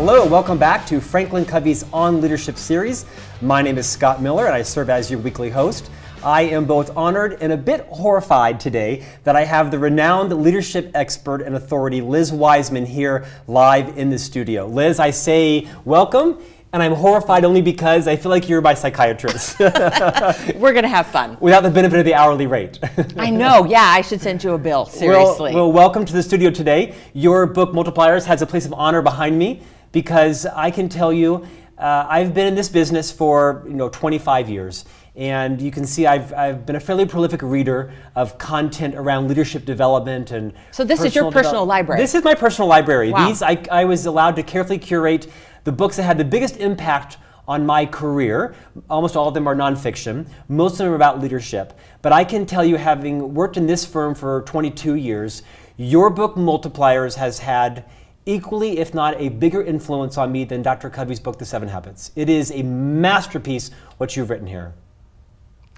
Hello, welcome back to Franklin Covey's On Leadership series. My name is Scott Miller and I serve as your weekly host. I am both honored and a bit horrified today that I have the renowned leadership expert and authority Liz Wiseman here live in the studio. Liz, I say welcome, and I'm horrified only because I feel like you're my psychiatrist. We're going to have fun. Without the benefit of the hourly rate. I know, yeah, I should send you a bill, seriously. Well, welcome to the studio today. Your book, Multipliers, has a place of honor behind me because I can tell you, I've been in this business for 25 years. And you can see I've been a fairly prolific reader of content around leadership development and so this is your personal library? This is my personal library. Wow. These I was allowed to carefully curate the books that had the biggest impact on my career. Almost all of them are nonfiction. Most of them are about leadership. But I can tell you, having worked in this firm for 22 years, your book Multipliers has had equally, if not a bigger influence on me than Dr. Covey's book, The 7 Habits. It is a masterpiece, what you've written here.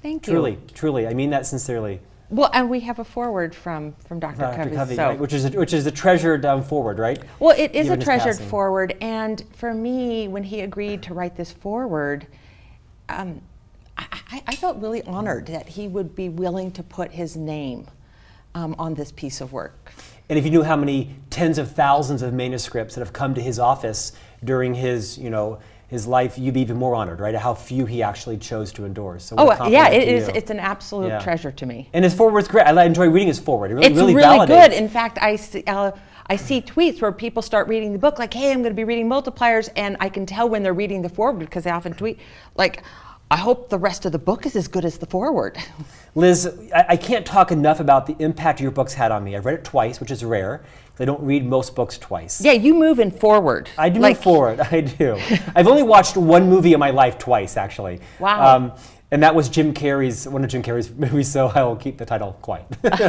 Thank you. Truly. I mean that sincerely. Well, and we have a foreword from Dr. Covey. So. Right, which is a treasured foreword, right? Well, it is a treasured foreword, and for me, when he agreed to write this foreword, I felt really honored that he would be willing to put his name on this piece of work. And if you knew how many tens of thousands of manuscripts that have come to his office during his life, you'd be even more honored, right? How few he actually chose to endorse. So yeah, it is. It's an absolute treasure to me. And his foreword's great. I enjoy reading his foreword. It's really validates. Good. In fact, I see tweets where people start reading the book like, "Hey, I'm going to be reading Multipliers," and I can tell when they're reading the foreword because they often tweet like, "I hope the rest of the book is as good as the foreword." Liz, I can't talk enough about the impact your book's had on me. I've read it twice, which is rare. I don't read most books twice. Yeah, you move in forward. I do move forward, I do. I've only watched one movie in my life twice, actually. Wow. And that was one of Jim Carrey's movies, so I will keep the title quiet,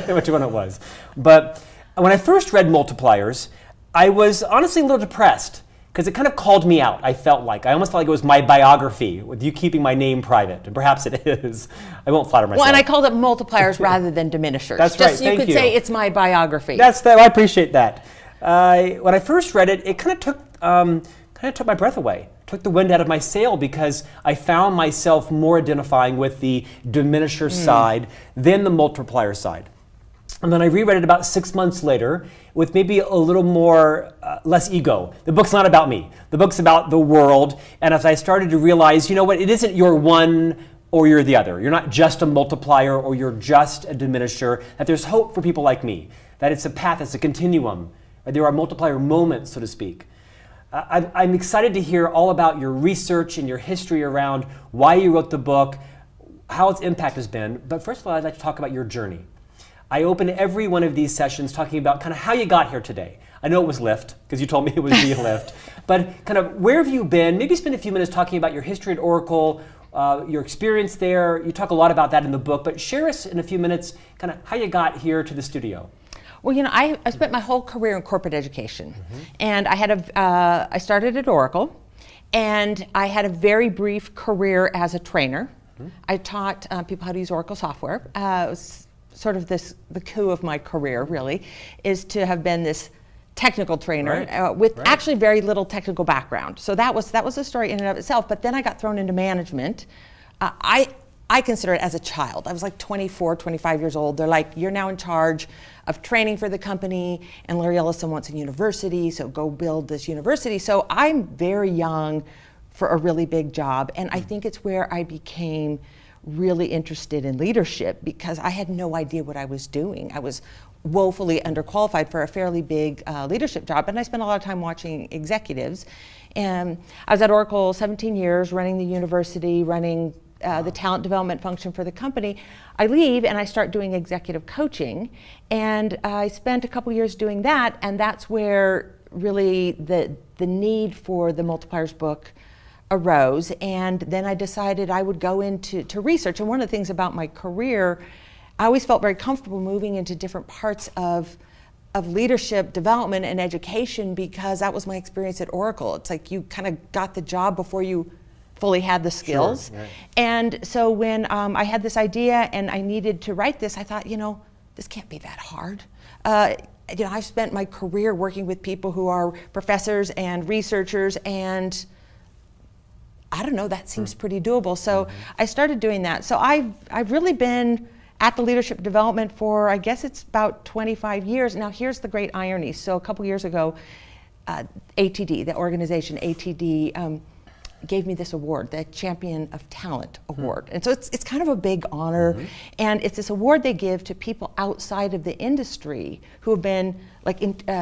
which one it was. But when I first read Multipliers, I was honestly a little depressed, because it kind of called me out, I felt like. I almost felt like it was my biography, with you keeping my name private, and perhaps it is. I won't flatter myself. Well, and I called it Multipliers rather than Diminishers. That's right, thank you. You could say it's my biography. I appreciate that. When I first read it, it kind of took my breath away, took the wind out of my sail, because I found myself more identifying with the diminisher side than the multiplier side. And then I reread it about 6 months later with maybe a little more, less ego. The book's not about me. The book's about the world. And as I started to realize, it isn't you're one or you're the other. You're not just a multiplier or you're just a diminisher. That there's hope for people like me. That it's a path, it's a continuum. There are multiplier moments, so to speak. I'm excited to hear all about your research and your history around why you wrote the book, how its impact has been. But first of all, I'd like to talk about your journey. I open every one of these sessions talking about kind of how you got here today. I know it was Lyft, because you told me it was the Lyft. But kind of where have you been? Maybe spend a few minutes talking about your history at Oracle, your experience there. You talk a lot about that in the book, but share us in a few minutes kind of how you got here to the studio. Well, I spent my whole career in corporate education. And I started at Oracle, and I had a very brief career as a trainer. I taught people how to use Oracle software. It was sort of the coup of my career, really, is to have been this technical trainer with actually very little technical background. So that was a story in and of itself. But then I got thrown into management. I consider it as a child. I was like 24, 25 years old. They're like, you're now in charge of training for the company, and Larry Ellison wants a university, so go build this university. So I'm very young for a really big job, and I think it's where I became really interested in leadership, because I had no idea what I was doing. I was woefully underqualified for a fairly big leadership job, and I spent a lot of time watching executives. And I was at Oracle 17 years, running the university, running the talent development function for the company. I leave and I start doing executive coaching, and I spent a couple years doing that, and that's where really the need for the Multipliers book arose. And then I decided I would go into research. And one of the things about my career, I always felt very comfortable moving into different parts of leadership development and education, because that was my experience at Oracle. It's like you kind of got the job before you fully had the skills. Sure, right. And so when I had this idea and I needed to write this, I thought, this can't be that hard. I've spent my career working with people who are professors and researchers, and I don't know, that seems pretty doable. So I started doing that. So I've really been at the leadership development for, I guess it's about 25 years. Now here's the great irony. So a couple years ago, ATD, the organization ATD, gave me this award, the Champion of Talent Award. And so it's kind of a big honor. And it's this award they give to people outside of the industry who have been like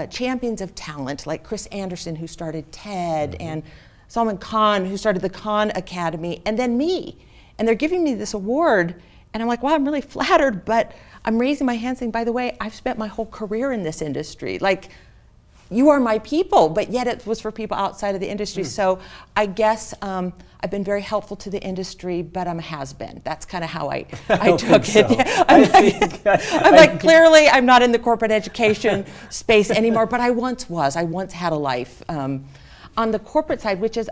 champions of talent, like Chris Anderson, who started TED, and Salman Khan, who started the Khan Academy, and then me. And they're giving me this award, and I'm like, wow, I'm really flattered, but I'm raising my hand saying, by the way, I've spent my whole career in this industry. Like, you are my people, but yet it was for people outside of the industry. So I guess I've been very helpful to the industry, but I'm a has-been. That's kind of how I took it. So. I'm like, clearly I'm not in the corporate education space anymore, but I once was. I once had a life. On the corporate side, which is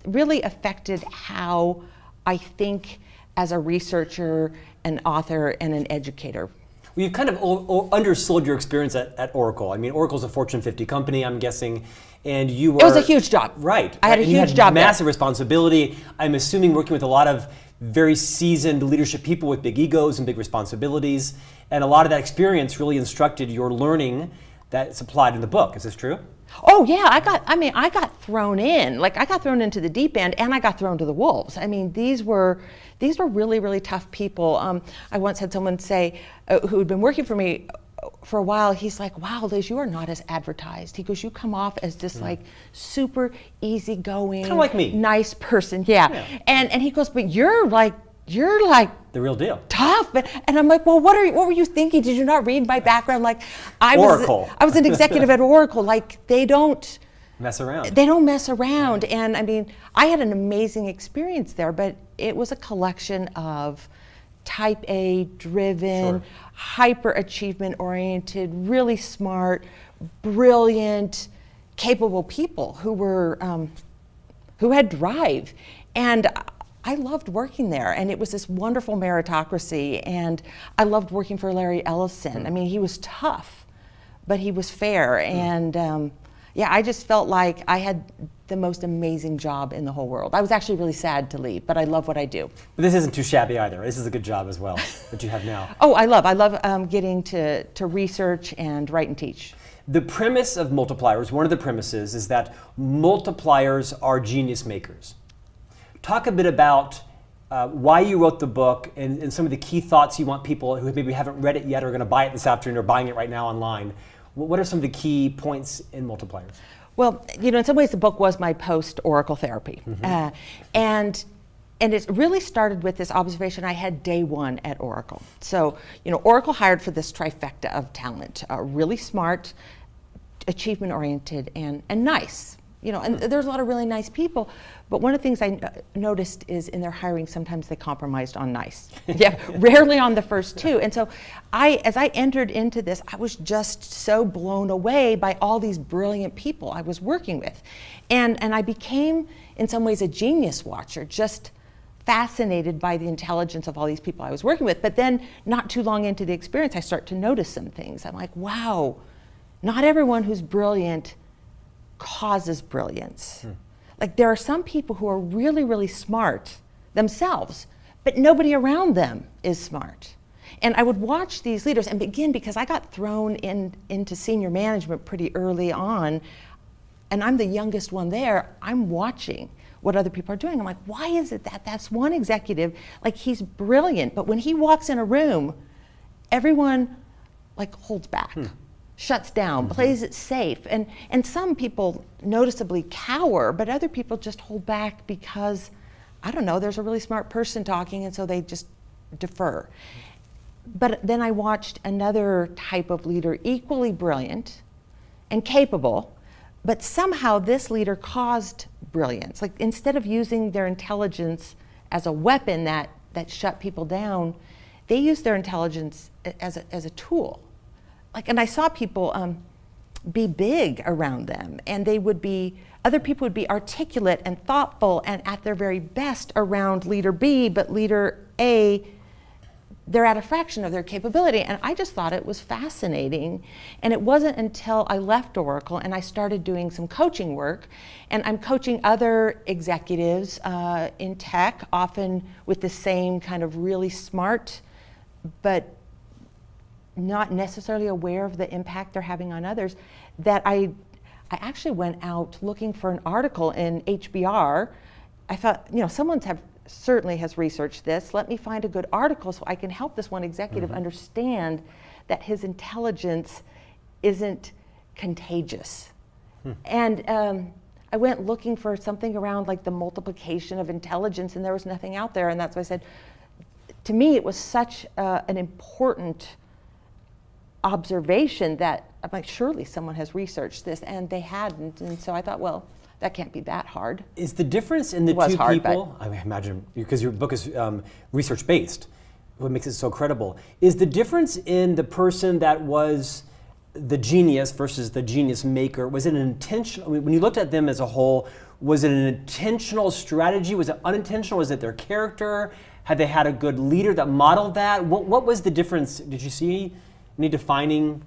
really affected how I think as a researcher, an author, and an educator. Well, you've kind of undersold your experience at Oracle. I mean, Oracle's a Fortune 50 company, I'm guessing, and you were... It was a huge job. Right. I had a huge job massive responsibility. I'm assuming working with a lot of very seasoned leadership people with big egos and big responsibilities, and a lot of that experience really instructed your learning that's applied in the book. Is this true? Oh yeah, I got thrown in. Like, I got thrown into the deep end, and I got thrown to the wolves. I mean, these were really, really tough people. I once had someone say, who had been working for me for a while, he's like, wow, Liz, you are not as advertised. He goes, you come off as this like super easygoing, kind of like me, nice person. Yeah. And he goes, but you're like the real deal. Tough. And I'm like, well, what were you thinking? Did you not read my background? Like, I was an executive at Oracle. Like, they don't mess around. They don't mess around. And I mean, I had an amazing experience there, but it was a collection of type A driven, hyper achievement oriented, really smart, brilliant, capable people who had drive. And I loved working there, and it was this wonderful meritocracy, and I loved working for Larry Ellison. I mean, he was tough, but he was fair, and I just felt like I had the most amazing job in the whole world. I was actually really sad to leave, but I love what I do. But this isn't too shabby either. This is a good job as well that you have now. Oh, I love getting to research and write and teach. The premise of multipliers, one of the premises, is that multipliers are genius makers. Talk a bit about why you wrote the book and some of the key thoughts you want people who maybe haven't read it yet or are going to buy it this afternoon or buying it right now online. What are some of the key points in multipliers? Well, in some ways the book was my post-Oracle therapy. And it really started with this observation I had day one at Oracle. So, Oracle hired for this trifecta of talent, really smart, achievement-oriented, and nice. And there's a lot of really nice people, but one of the things I noticed is in their hiring, sometimes they compromised on nice. Rarely on the first two. And so as I entered into this, I was just so blown away by all these brilliant people I was working with. And I became, in some ways, a genius watcher, just fascinated by the intelligence of all these people I was working with. But then, not too long into the experience, I start to notice some things. I'm like, wow, not everyone who's brilliant causes brilliance. Like, there are some people who are really, really smart themselves, but nobody around them is smart. And I would watch these leaders and begin, because I got thrown into senior management pretty early on, and I'm the youngest one there. I'm watching what other people are doing. I'm like, why is it that's one executive, like, he's brilliant, but when he walks in a room, everyone like holds back. Shuts down, plays it safe. And some people noticeably cower, but other people just hold back because, I don't know, there's a really smart person talking, and so they just defer. But then I watched another type of leader, equally brilliant and capable, but somehow this leader caused brilliance. Like, instead of using their intelligence as a weapon that shut people down, they used their intelligence as a tool. And I saw people be big around them, and other people would be articulate and thoughtful and at their very best around leader B, but leader A they're at a fraction of their capability. And I just thought it was fascinating. And it wasn't until I left Oracle and I started doing some coaching work, and I'm coaching other executives in tech, often with the same kind of really smart, but not necessarily aware of the impact they're having on others, that I actually went out looking for an article in HBR. I thought, someone certainly has researched this. Let me find a good article so I can help this one executive understand that his intelligence isn't contagious. And I went looking for something around like the multiplication of intelligence, and there was nothing out there. And that's why I said, to me, it was such an important observation that I'm like, surely someone has researched this, and they hadn't. And so I thought, well, that can't be that hard. Is the difference in the two people, I imagine, because your book is research-based, what makes it so credible, is the difference in the person that was the genius versus the genius maker, was it an intentional, when you looked at them as a whole, was it an intentional strategy? Was it unintentional? Was it their character? Had they had a good leader that modeled that? What was the difference? Did you see any defining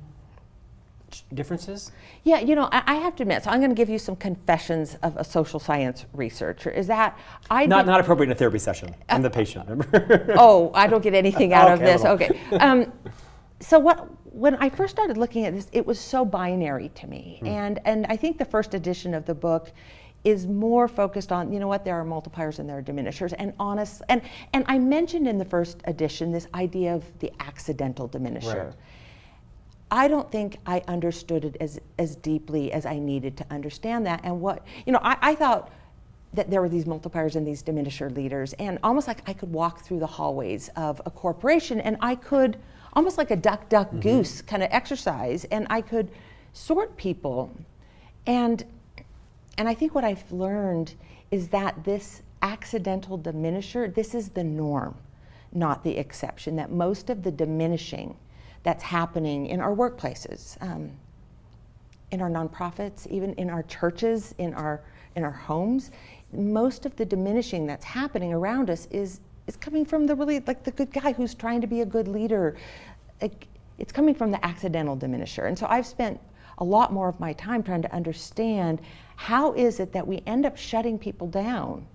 differences? Yeah, I have to admit, so I'm going to give you some confessions of a social science researcher, is that not appropriate in a therapy session. I'm the patient, remember? Oh, I don't get anything out of this. Okay. So when I first started looking at this, it was so binary to me. And I think the first edition of the book is more focused on, there are multipliers and there are diminishers. And and I mentioned in the first edition this idea of the accidental diminisher. Right. I don't think I understood it as deeply as I needed to understand that. And I thought that there were these multipliers and these diminisher leaders, and almost like I could walk through the hallways of a corporation and I could, almost like a duck, goose kind of exercise, and I could sort people. And I think what I've learned is that this accidental diminisher, this is the norm, not the exception, that most of the diminishing that's happening in our workplaces, in our nonprofits, even in our churches, in our homes, most of the diminishing that's happening around us is coming from the really, like, the good guy who's trying to be a good leader. It's coming from the accidental diminisher. And so I've spent a lot more of my time trying to understand, how is it that we end up shutting people down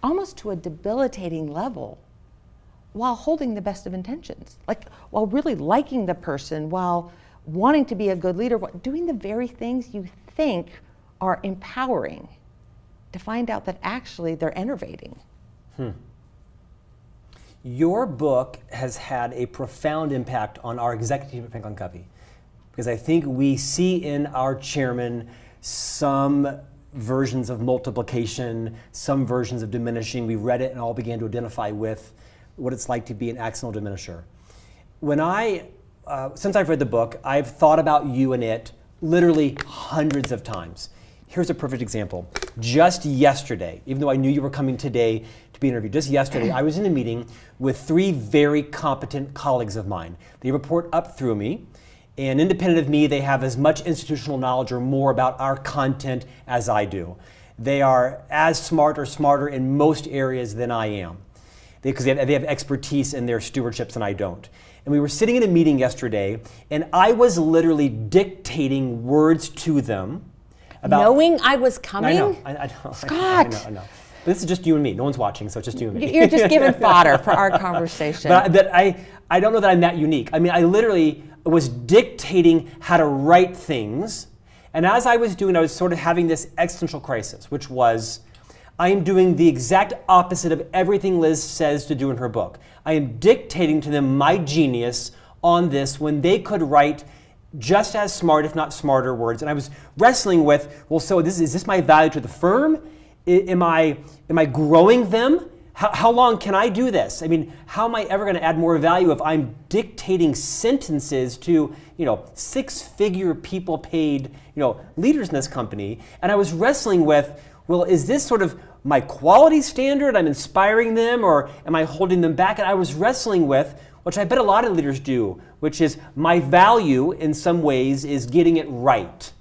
almost to a debilitating level, while holding the best of intentions, like while really liking the person, while wanting to be a good leader, doing the very things you think are empowering, to find out that actually they're enervating. Your book has had a profound impact on our executive team at Franklin Covey, because I think we see in our chairman some versions of multiplication, some versions of diminishing. We read it and all began to identify with what it's like to be an accidental diminisher. Since I've read the book, I've thought about you and it literally hundreds of times. Here's a perfect example. Just yesterday, even though I knew you were coming today to be interviewed, just yesterday I was in a meeting with 3 very competent colleagues of mine. They report up through me, and independent of me, they have as much institutional knowledge or more about our content as I do. They are as smart or smarter in most areas than I am, because they have expertise in their stewardships and I don't. And we were sitting in a meeting yesterday, and I was literally dictating words to them about... Knowing I was coming? I know. Scott! I know. But this is just you and me. No one's watching, so it's just you and me. You're just giving fodder for our conversation. But I don't know that I'm that unique. I mean, I literally was dictating how to write things, and as I was doing, I was sort of having this existential crisis, which was, I am doing the exact opposite of everything Liz says to do in her book. I am dictating to them my genius on this when they could write just as smart, if not smarter, words. And I was wrestling with, well, so is this my value to the firm? Am I growing them? How long can I do this? I mean, how am I ever going to add more value if I'm dictating sentences to, 6-figure people paid, leaders in this company? And I was wrestling with, well, is this sort of my quality standard? I'm inspiring them, or am I holding them back? And I was wrestling with, which I bet a lot of leaders do, which is my value in some ways is getting it right.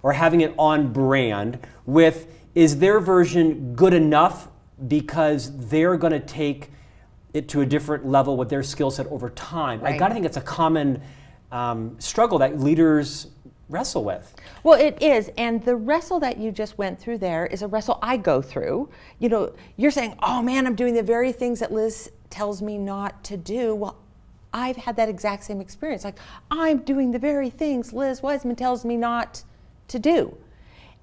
Or having it on brand with, is their version good enough because they're going to take it to a different level with their skill set over time. I Right. got to think it's a common struggle that leaders wrestle with. Well, it is, and the wrestle that you just went through there is a wrestle I go through. You know, you're saying, oh man, I'm doing the very things that Liz tells me not to do. Well, I've had that exact same experience. Like, I'm doing the very things Liz Wiseman tells me not to do.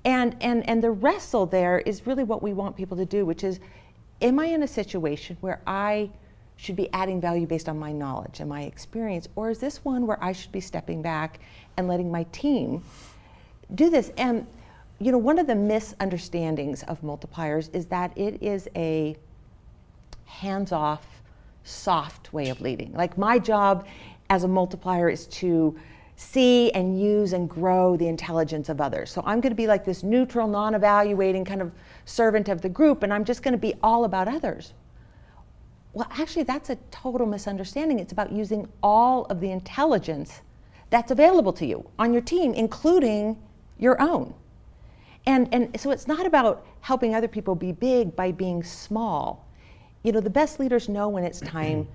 And the wrestle there is really what we want people to do, which is, am I in a situation where I should be adding value based on my knowledge and my experience, or is this one where I should be stepping back and letting my team do this? And you know, one of the misunderstandings of multipliers is that it is a hands-off, soft way of leading. Like, my job as a multiplier is to see and use and grow the intelligence of others. So I'm going to be like this neutral, non-evaluating kind of servant of the group, and I'm just going to be all about others. Well, actually, that's a total misunderstanding. It's about using all of the intelligence that's available to you on your team, including your own. And so it's not about helping other people be big by being small. You know, the best leaders know when it's time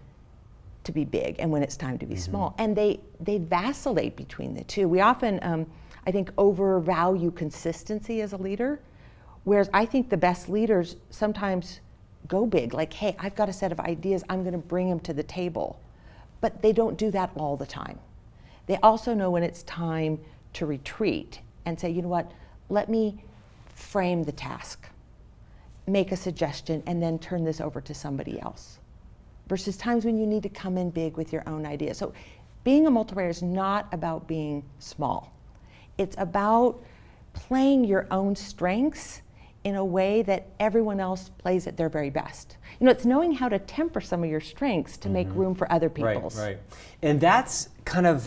to be big and when it's time to be small. And they vacillate between the two. We often, I think, overvalue consistency as a leader, whereas I think the best leaders sometimes go big, like, hey, I've got a set of ideas, I'm going to bring them to the table. But they don't do that all the time. They also know when it's time to retreat and say, you know what, let me frame the task, make a suggestion, and then turn this over to somebody else. Versus times when you need to come in big with your own idea. So being a multiplier is not about being small. It's about playing your own strengths in a way that everyone else plays at their very best. You know, it's knowing how to temper some of your strengths to make room for other people's. Right. And that's kind of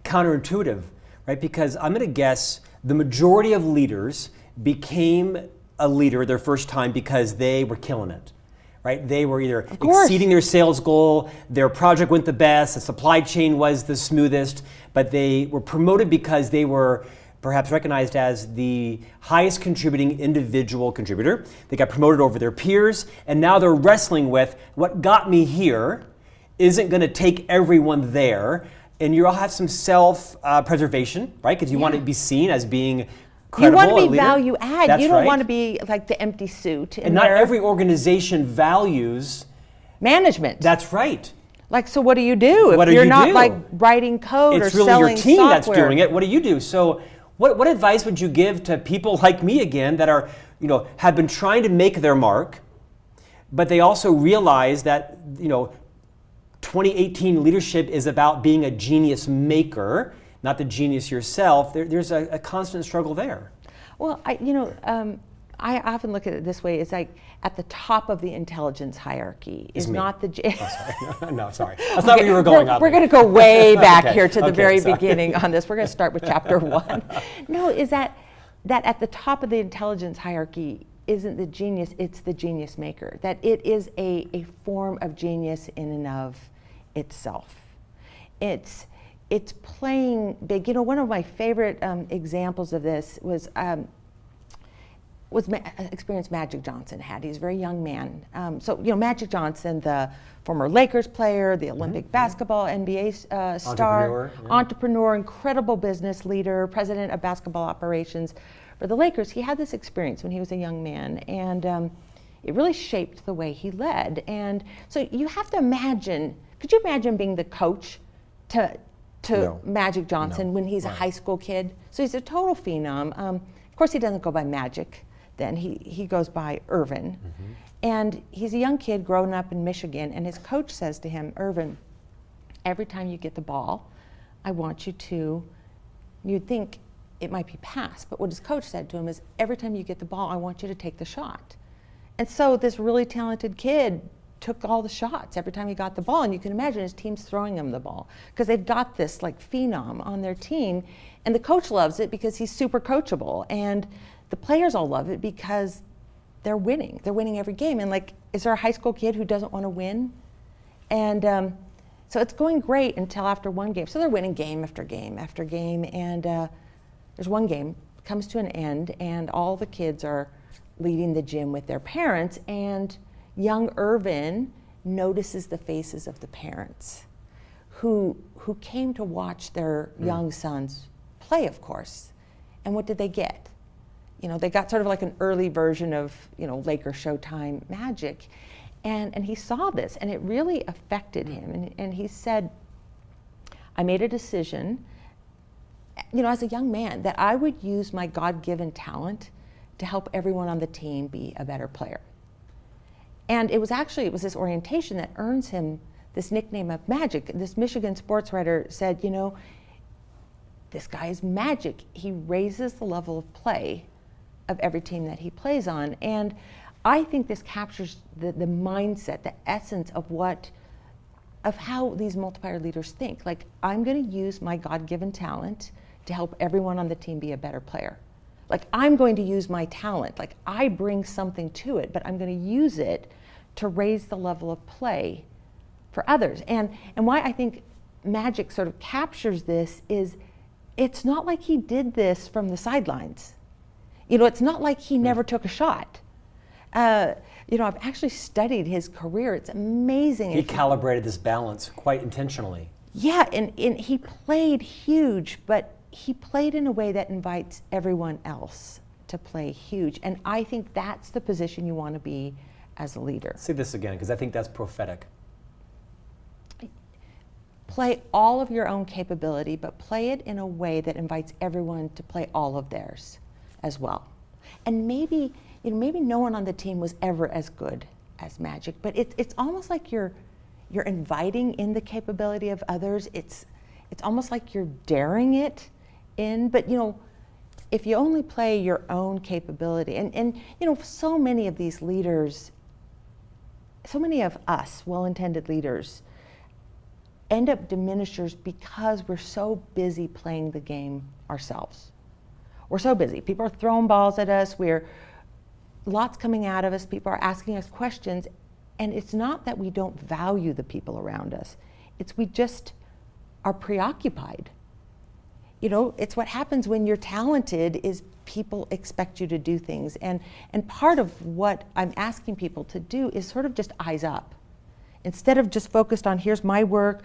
counterintuitive, right? Because I'm going to guess the majority of leaders became a leader their first time because they were killing it, right? They were either exceeding their sales goal, their project went the best, the supply chain was the smoothest, but they were promoted because they were perhaps recognized as the highest contributing individual contributor. They got promoted over their peers, and now they're wrestling with what got me here isn't going to take everyone there, and you all have some self-preservation, right? Because you want to be seen as being credible. You want to be value add. That's you don't right. want to be like the empty suit. And not every organization values management. That's right. Like, so what do you do if you're not like writing code or selling software? It's really your team that's doing it. What do you do? So what advice would you give to people like me again that are, you know, have been trying to make their mark, but they also realize that, you know, 2018 leadership is about being a genius maker, not the genius yourself. There's a constant struggle there. Well, I often look at it this way. It's like at the top of the intelligence hierarchy is not the... No, sorry. That's not where you were going on. We're going to go way back here to the very beginning on this. We're going to start with chapter 1. No, is that at the top of the intelligence hierarchy isn't the genius, it's the genius maker. That it is a form of genius in and of itself. It's playing big. You know, one of my favorite examples of this was experience Magic Johnson had. He's a very young man. So, you know, Magic Johnson, the former Lakers player, the Olympic basketball, NBA star, entrepreneur, incredible business leader, president of basketball operations for the Lakers. He had this experience when he was a young man, and it really shaped the way he led. And so you have to imagine, could you imagine being the coach to Magic Johnson when he's a high school kid? So he's a total phenom. Of course, he doesn't go by Magic then. He goes by Irvin. And he's a young kid growing up in Michigan, and his coach says to him, Irvin, every time you get the ball, I want you to, you'd think it might be pass, but what his coach said to him is, every time you get the ball, I want you to take the shot. And so this really talented kid took all the shots every time he got the ball, and you can imagine his team's throwing him the ball because they've got this like phenom on their team, and the coach loves it because he's super coachable, and the players all love it because they're winning every game. And like, is there a high school kid who doesn't want to win? And so it's going great until after one game. So they're winning game after game after game, and there's one game comes to an end, and all the kids are leaving the gym with their parents, and young Irvin notices the faces of the parents who came to watch their young sons play, of course. And what did they get? They got sort of like an early version of, Laker Showtime magic. And he saw this, and it really affected him. And he said, I made a decision, as a young man, that I would use my God-given talent to help everyone on the team be a better player. And it was this orientation that earns him this nickname of Magic. This Michigan sports writer said, this guy is magic. He raises the level of play of every team that he plays on. And I think this captures the mindset, the essence of how these multiplier leaders think. Like, I'm going to use my God-given talent to help everyone on the team be a better player. Like, I'm going to use my talent. Like, I bring something to it, but I'm going to use it to raise the level of play for others. And why I think Magic sort of captures this is it's not like he did this from the sidelines. It's not like he never took a shot. I've actually studied his career. It's amazing. He calibrated this balance quite intentionally. Yeah, and he played huge, but he played in a way that invites everyone else to play huge. And I think that's the position you want to be as a leader. Say this again, because I think that's prophetic. Play all of your own capability, but play it in a way that invites everyone to play all of theirs as well. And maybe no one on the team was ever as good as Magic, but it's almost like you're inviting in the capability of others. It's almost like you're daring it in, but if you only play your own capability, and so many of these leaders, so many of us well-intended leaders end up diminishers because we're so busy playing the game ourselves. We're so busy. People are throwing balls at us. Lots coming out of us. People are asking us questions. And it's not that we don't value the people around us. It's we just are preoccupied. It's what happens when you're talented is people expect you to do things. And part of what I'm asking people to do is sort of just eyes up. Instead of just focused on here's my work,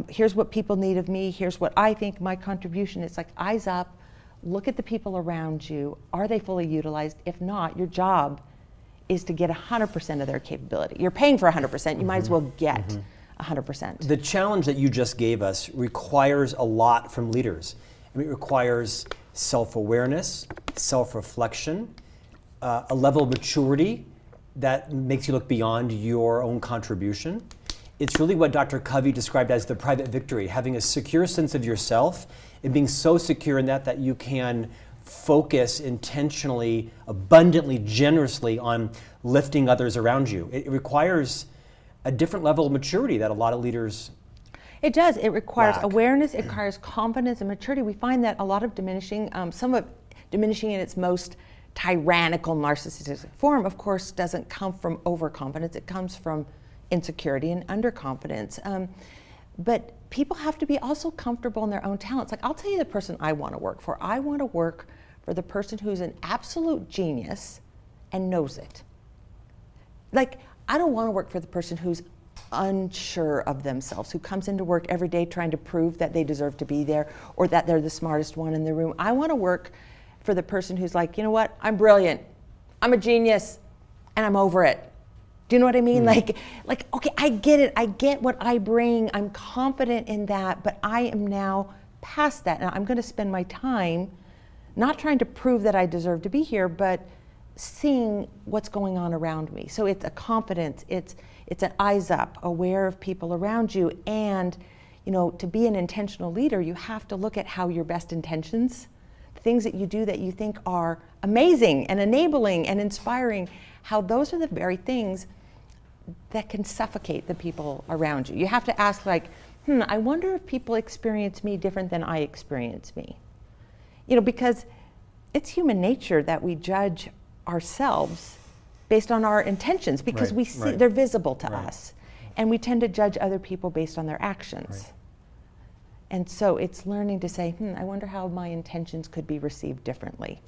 here's what people need of me, here's what I think my contribution is, like eyes up, look at the people around you. Are they fully utilized? If not, your job is to get 100% of their capability. You're paying for 100%, you might as well get 100%. The challenge that you just gave us requires a lot from leaders. It requires self-awareness, self-reflection, a level of maturity that makes you look beyond your own contribution. It's really what Dr. Covey described as the private victory, having a secure sense of yourself and being so secure in that you can focus intentionally, abundantly, generously on lifting others around you. It requires a different level of maturity that a lot of leaders It does. It requires lack. awareness, it requires confidence and maturity. We find that a lot of diminishing, some of diminishing in its most tyrannical narcissistic form, of course, doesn't come from overconfidence. It comes from insecurity and underconfidence. But people have to be also comfortable in their own talents. Like, I'll tell you the person I want to work for. I want to work for the person who's an absolute genius and knows it. Like, I don't want to work for the person who's unsure of themselves, who comes into work every day trying to prove that they deserve to be there or that they're the smartest one in the room. I want to work for the person who's like, you know what, I'm brilliant, I'm a genius, and I'm over it. Do you know what I mean? Like, okay, I get it, I get what I bring, I'm confident in that, but I am now past that. Now I'm going to spend my time not trying to prove that I deserve to be here, but seeing what's going on around me. So it's a confidence, it's an eyes up, aware of people around you, and to be an intentional leader, you have to look at how your best intentions, the things that you do that you think are amazing and enabling and inspiring, how those are the very things that can suffocate the people around you. You have to ask, like, I wonder if people experience me different than I experience me. Because it's human nature that we judge ourselves based on our intentions, because we see they're visible to us, and we tend to judge other people based on their actions. And so it's learning to say, I wonder how my intentions could be received differently.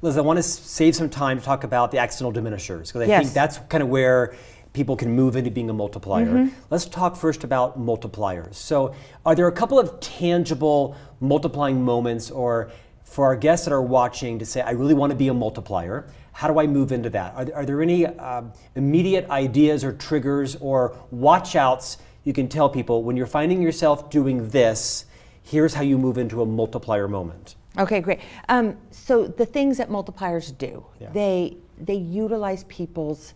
Liz, I want to save some time to talk about the accidental diminishers, because I think that's kind of where people can move into being a multiplier. Let's talk first about multipliers. So are there a couple of tangible multiplying moments, or for our guests that are watching to say, I really want to be a multiplier, how do I move into that? Are there any immediate ideas or triggers or watch outs you can tell people when you're finding yourself doing this, here's how you move into a multiplier moment? Okay, great. So the things that multipliers do, they utilize people's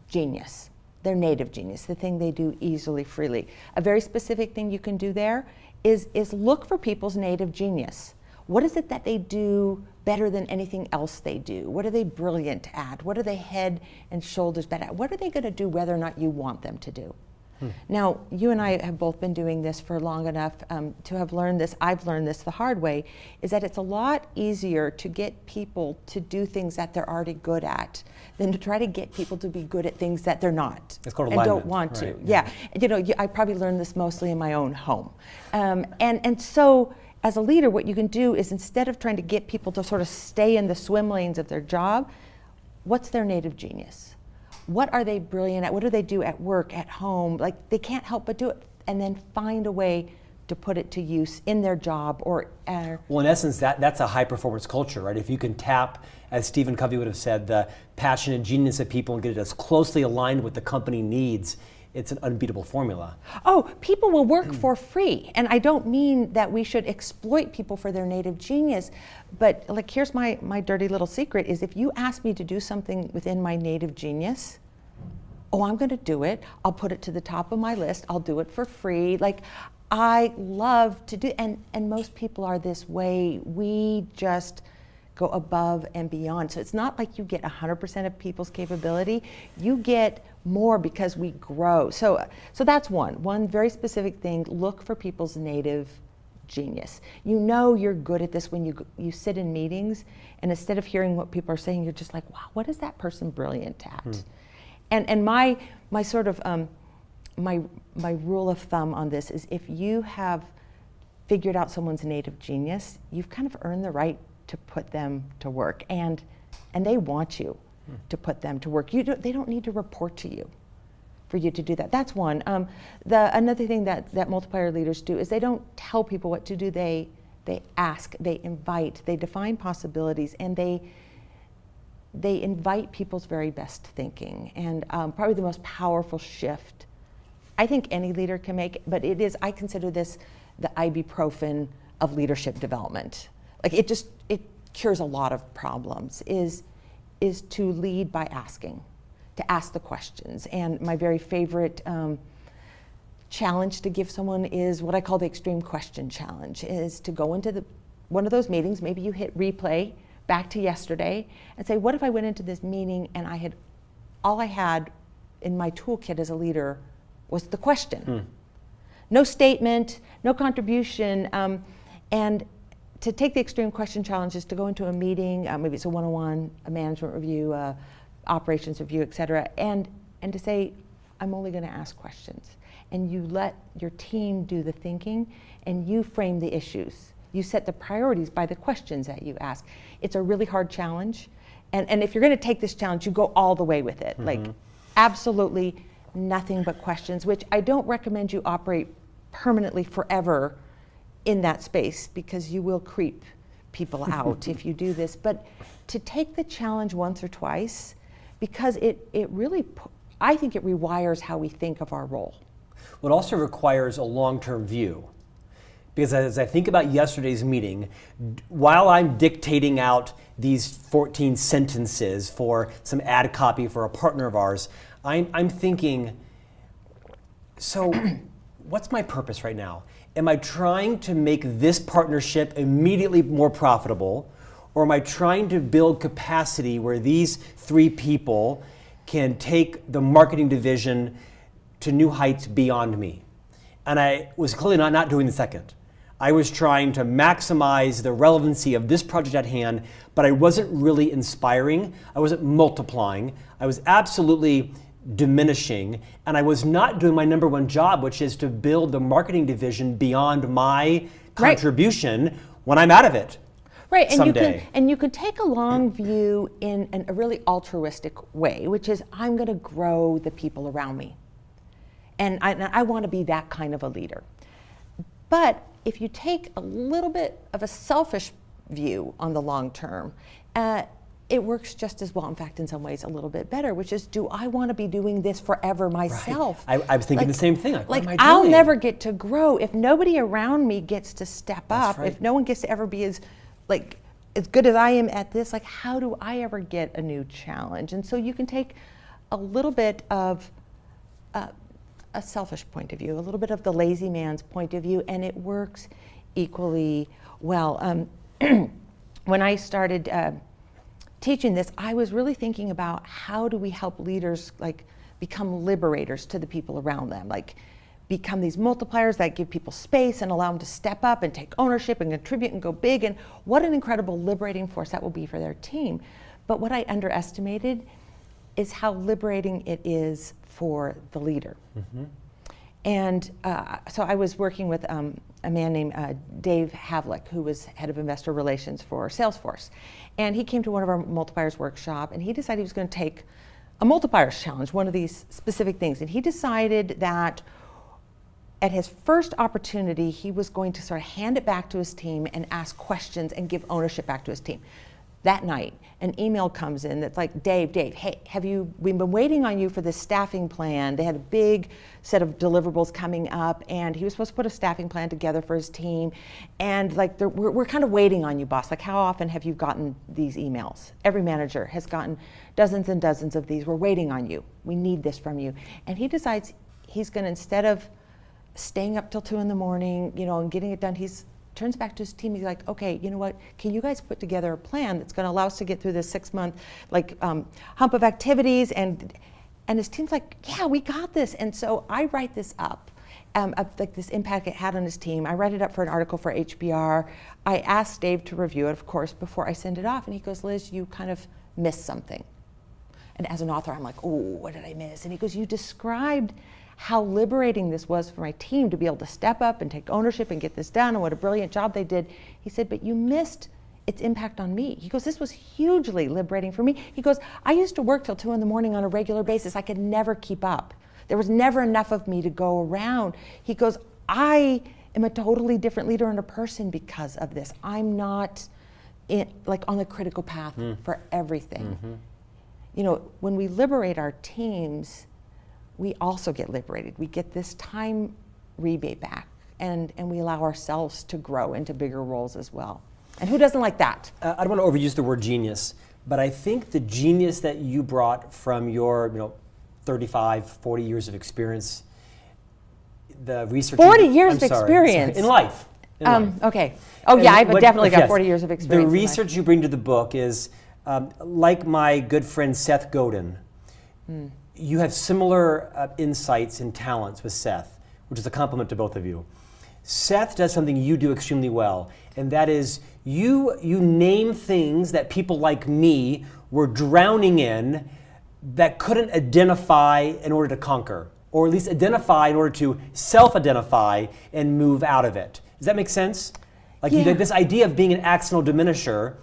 genius, their native genius, the thing they do easily, freely. A very specific thing you can do there is look for people's native genius. What is it that they do better than anything else they do? What are they brilliant at? What are they head and shoulders better at? What are they going to do whether or not you want them to do? Now, you and I have both been doing this for long enough to have learned this. I've learned this the hard way, is that it's a lot easier to get people to do things that they're already good at than to try to get people to be good at things that they're not. It's called and alignment. Don't want to. Right. Yeah. You know, I probably learned this mostly in my own home. And so, as a leader, what you can do is, instead of trying to get people to sort of stay in the swim lanes of their job, what's their native genius? What are they brilliant at? What do they do at work, at home? Like, they can't help but do it, and then find a way to put it to use in their job or well, in essence, that's a high performance culture, right? If you can tap, as Stephen Covey would have said, the passion and genius of people and get it as closely aligned with the company needs, it's an unbeatable formula. Oh, people will work for free. And I don't mean that we should exploit people for their native genius, but like, here's my dirty little secret is, if you ask me to do something within my native genius, oh, I'm gonna do it. I'll put it to the top of my list. I'll do it for free. Like, I love to do, and most people are this way. We just go above and beyond. So it's not like you get 100% of people's capability. You get more because we grow. So that's one very specific thing. Look for people's native genius. You know you're good at this when you sit in meetings, and instead of hearing what people are saying, you're just like, wow, what is that person brilliant at? And my sort of my rule of thumb on this is, if you have figured out someone's native genius, you've kind of earned the right to put them to work, and they want you to put them to work. They don't need to report to you for you to do that. That's one. Another thing that multiplier leaders do is, they don't tell people what to do. They ask, they invite, they define possibilities, and they invite people's very best thinking. And probably the most powerful shift I think any leader can make, but I consider this the ibuprofen of leadership development. Like, it cures a lot of problems, is to lead by asking, to ask the questions. And my very favorite challenge to give someone is what I call the extreme question challenge, is to go into one of those meetings, maybe you hit replay back to yesterday, and say, what if I went into this meeting and all I had in my toolkit as a leader was the question. No statement, no contribution, and to take the extreme question challenge is to go into a meeting, maybe it's a one-on-one, a management review, operations review, et cetera, and to say, I'm only going to ask questions. And you let your team do the thinking, and you frame the issues. You set the priorities by the questions that you ask. It's a really hard challenge, and if you're going to take this challenge, you go all the way with it. Like, absolutely nothing but questions, which I don't recommend you operate permanently forever in that space, because you will creep people out if you do this. But to take the challenge once or twice, because it really, I think it rewires how we think of our role. Well, it also requires a long-term view. Because as I think about yesterday's meeting, while I'm dictating out these 14 sentences for some ad copy for a partner of ours, I'm thinking, so what's my purpose right now? Am I trying to make this partnership immediately more profitable, or am I trying to build capacity where these 3 people can take the marketing division to new heights beyond me? And I was clearly not doing the second. I was trying to maximize the relevancy of this project at hand, but I wasn't really inspiring. I wasn't multiplying. I was absolutely diminishing, and I was not doing my number one job, which is to build the marketing division beyond my contribution when I'm out of it. Right, and someday. you can take a long view in a really altruistic way, which is I'm going to grow the people around me, and I want to be that kind of a leader. But if you take a little bit of a selfish view on the long term, it works just as well. In fact, in some ways, a little bit better. Which is, do I want to be doing this forever myself? Right. I was thinking the same thing. What am I doing? I'll never get to grow if nobody around me gets to step up. Right. If no one gets to ever be as good as I am at this, how do I ever get a new challenge? And so you can take a little bit of a selfish point of view, a little bit of the lazy man's point of view, and it works equally well. When I started teaching this, I was really thinking about how do we help leaders become liberators to the people around them, become these multipliers that give people space and allow them to step up and take ownership and contribute and go big, and what an incredible liberating force that will be for their team. But what I underestimated is how liberating it is for the leader. Mm-hmm. And so I was working with a man named Dave Havlick, who was head of investor relations for Salesforce. And he came to one of our multipliers workshop, and he decided he was going to take a multipliers challenge, one of these specific things. And he decided that at his first opportunity, he was going to sort of hand it back to his team and ask questions and give ownership back to his team. That night, an email comes in that's like, Dave, hey, we've been waiting on you for this staffing plan. They had a big set of deliverables coming up, and he was supposed to put a staffing plan together for his team. And we're kind of waiting on you, boss. How often have you gotten these emails? Every manager has gotten dozens and dozens of these. We're waiting on you. We need this from you. And he decides he's going to, instead of staying up till 2 a.m, and getting it done, he's turns back to his team. He's like, okay, you know what? Can you guys put together a plan that's going to allow us to get through this 6-month hump of activities? And his team's like, yeah, we got this. And so I write this up, this impact it had on his team. I write it up for an article for HBR. I asked Dave to review it, of course, before I send it off. And he goes, Liz, you kind of missed something. And as an author, I'm like, oh, what did I miss? And he goes, you described how liberating this was for my team to be able to step up and take ownership and get this done, and what a brilliant job they did. He said, but you missed its impact on me. He goes, this was hugely liberating for me. He goes, I used to work till 2 a.m. on a regular basis. I could never keep up. There was never enough of me to go around. He goes, I am a totally different leader and a person because of this. I'm not on the critical path for everything. Mm-hmm. When we liberate our teams, we also get liberated. We get this time rebate back, and we allow ourselves to grow into bigger roles as well. And who doesn't like that? I don't want to overuse the word genius, but I think the genius that you brought from your 35, 40 years of experience, the research... 40 years of experience? In life. Okay. Oh, yeah, I've definitely got 40 years of experience. The research you bring to the book is, like my good friend Seth Godin, you have similar insights and talents with Seth, which is a compliment to both of you. Seth does something you do extremely well, and that is you name things that people like me were drowning in that couldn't identify in order to conquer, or at least identify in order to self-identify and move out of it. Does that make sense? This idea of being an accidental diminisher,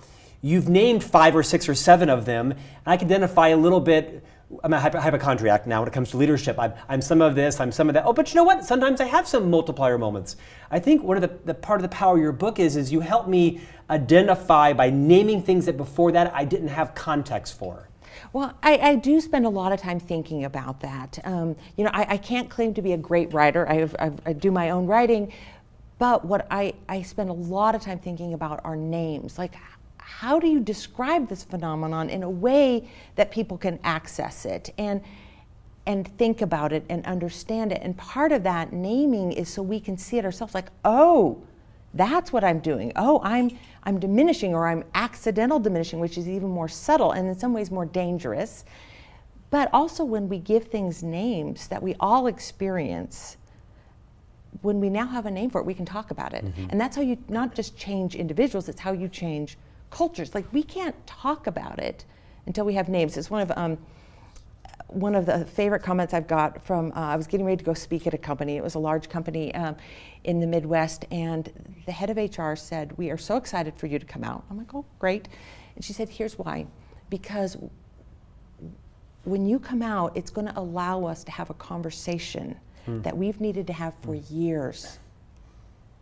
you've named 5 or 6 or 7 of them, and I can identify a little bit. I'm a hypochondriac now when it comes to leadership. I'm some of this, I'm some of that. Oh, but you know what? Sometimes I have some multiplier moments. I think one of the part of the power of your book is you help me identify by naming things that before that I didn't have context for. Well, I do spend a lot of time thinking about that. I can't claim to be a great writer. I do my own writing, but what I spend a lot of time thinking about are names. How do you describe this phenomenon in a way that people can access it and think about it and understand it? And part of that naming is so we can see it ourselves, oh, that's what I'm doing. Oh, I'm diminishing, or I'm accidental diminishing, which is even more subtle and in some ways more dangerous. But also when we give things names that we all experience, when we now have a name for it, we can talk about it. Mm-hmm. And that's how you not just change individuals, it's how you change cultures. We can't talk about it until we have names. It's one of one of the favorite comments I've got from, I was getting ready to go speak at a company. It was a large company in the Midwest, and the head of HR said, "We are so excited for you to come out." I'm like, "Oh, great." And she said, "Here's why. Because when you come out, it's going to allow us to have a conversation that we've needed to have for years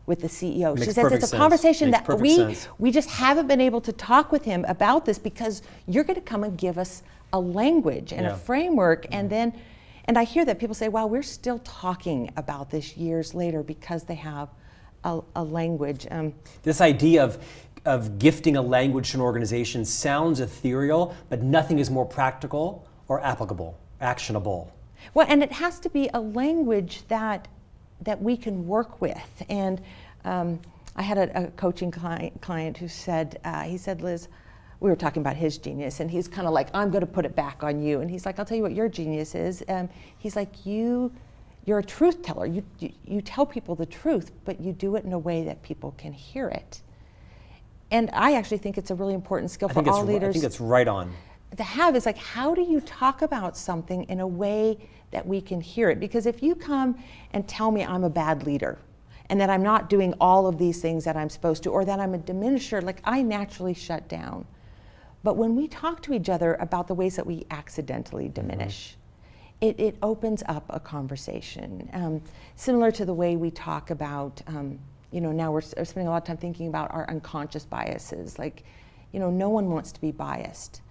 with the CEO." Makes She says it's a sense. conversation Makes that we just haven't been able to talk with him about this, because you're going to come and give us a language and a framework. And I hear that people say, "Wow, we're still talking about this years later because they have a language." This idea of gifting a language to an organization sounds ethereal, but nothing is more practical or applicable, actionable. Well, and it has to be a language that we can work with. And I had a coaching client who said, he said, "Liz," we were talking about his genius, and he's kind of like, "I'm going to put it back on you." And he's like, "I'll tell you what your genius is." He's like, you're a truth teller. You tell people the truth, but you do it in a way that people can hear it. And I actually think it's a really important skill for all leaders. I think it's right on. To have is like, how do you talk about something in a way that we can hear it? Because if you come and tell me I'm a bad leader and that I'm not doing all of these things that I'm supposed to, or that I'm a diminisher, like, I naturally shut down. But when we talk to each other about the ways that we accidentally diminish, it opens up a conversation. Similar to the way we talk about, now we're spending a lot of time thinking about our unconscious biases. Like, no one wants to be biased.